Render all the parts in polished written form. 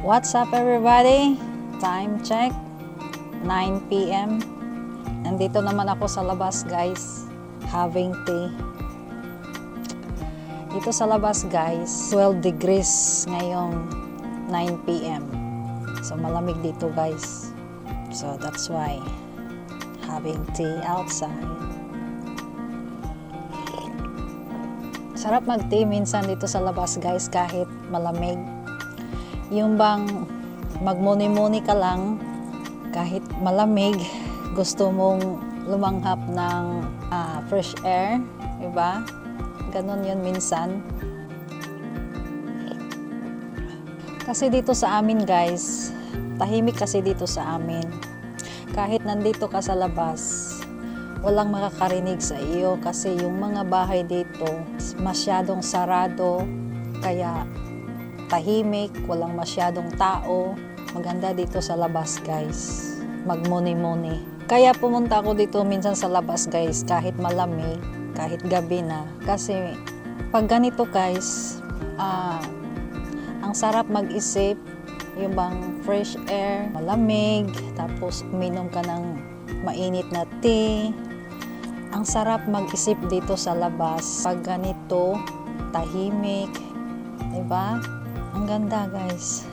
What's up everybody? Time check, 9 p.m. Nandito naman ako sa labas guys, having tea. Dito sa labas guys, 12 degrees ngayong 9 p.m. So malamig dito guys. So that's why having tea outside. Sarap mag-tea minsan dito sa labas guys kahit malamig. Yung bang magmuni-muni ka lang kahit malamig, gusto mong lumanghap ng fresh air, diba? Ganon yun minsan. Kasi dito sa amin guys, tahimik kasi dito sa amin. Kahit nandito ka sa labas, walang makakarinig sa iyo kasi yung mga bahay dito masyadong sarado, kaya tahimik, walang masyadong tao. Maganda dito sa labas guys, magmuni-muni. Kaya pumunta ako dito minsan sa labas guys, kahit malamig, kahit gabi na. Kasi pag ganito guys, ang sarap mag-isip, yung bang fresh air, malamig, tapos uminom ka ng mainit na tea. Ang sarap mag-isip dito sa labas pag ganito, tahimik, diba? Ang ganda guys.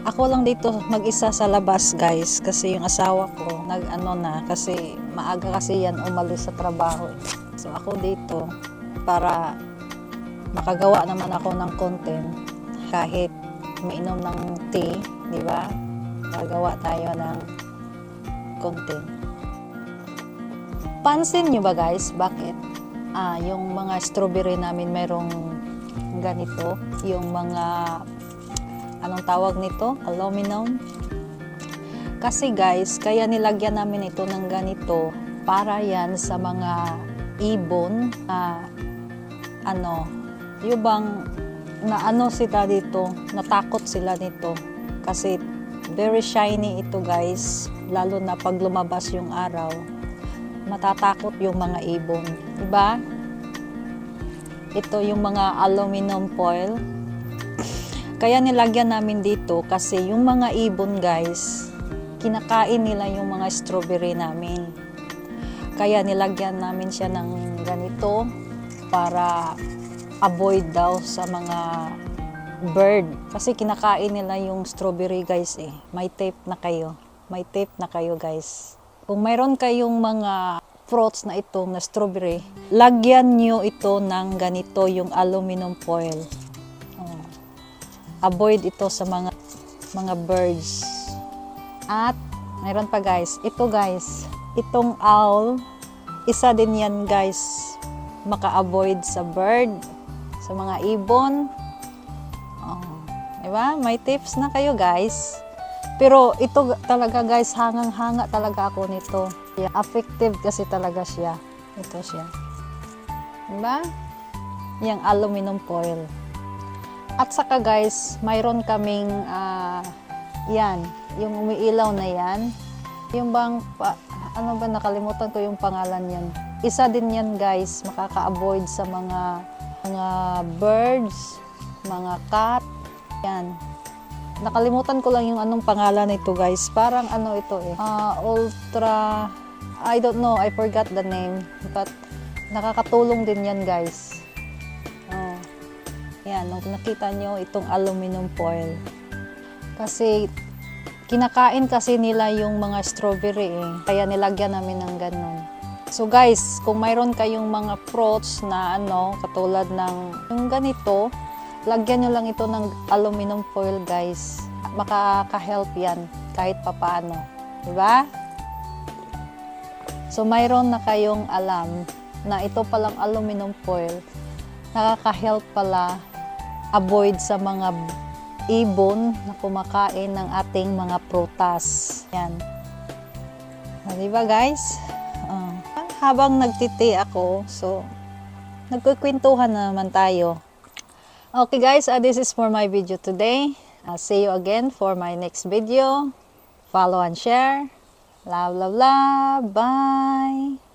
Ako lang dito mag-isa sa labas guys kasi yung asawa ko nag-ano na kasi maaga kasi yan umalis sa trabaho. So ako dito para makagawa naman ako ng content kahit mainom ng tea, di ba? Magawa tayo ng content. Pansin nyo ba guys bakit yung mga strawberry namin mayroong ganito, yung mga anong tawag nito, aluminum. Kasi guys, kaya nilagyan namin ito ng ganito para yan sa mga ibon yung bang sila dito, natakot sila nito kasi very shiny ito guys, lalo na pag lumabas yung araw matatakot yung mga ibon, diba? Ito yung mga aluminum foil. Kaya nilagyan namin dito kasi yung mga ibon guys, kinakain nila yung mga strawberry namin. Kaya nilagyan namin siya ng ganito para avoid daw sa mga bird. Kasi kinakain nila yung strawberry guys eh. May tape na kayo. May tape na kayo guys. Kung mayroon kayong mga fruits na ito na strawberry, lagyan nyo ito ng ganito yung aluminum foil. Avoid ito sa mga birds. At mayroon pa guys, ito guys, itong owl, isa din yan guys, maka-avoid sa bird, sa mga ibon. Diba? May tips na kayo guys. Pero ito talaga guys, hangang-hanga talaga ako nito. Effective kasi talaga siya. Ito siya. Diba? Yung aluminum foil. At saka guys, mayroon kaming yan, yung umiilaw na yan. Yung bang, nakalimutan ko yung pangalan yan. Isa din yan guys, makaka-avoid sa mga birds, mga cat. Yan. Nakalimutan ko lang yung anong pangalan nito guys. Parang ito eh. Ultra, I don't know, I forgot the name. But nakakatulong din yan guys. Yan, nakita nyo itong aluminum foil. Kasi kinakain kasi nila yung mga strawberry eh. Kaya nilagyan namin ng ganun. So guys, kung mayroon kayong mga fruits na katulad ng yung ganito, lagyan nyo lang ito ng aluminum foil guys. Makaka-help yan kahit papaano. Diba? So mayroon na kayong alam na ito palang aluminum foil, nakaka-help pala avoid sa mga ibon na kumakain ng ating mga prutas. Yan. Diba guys? Habang nagtiti ako, so nagkukwentuhan na naman tayo. Okay guys, this is for my video today. I'll see you again for my next video. Follow and share. Love, love, love. Bye!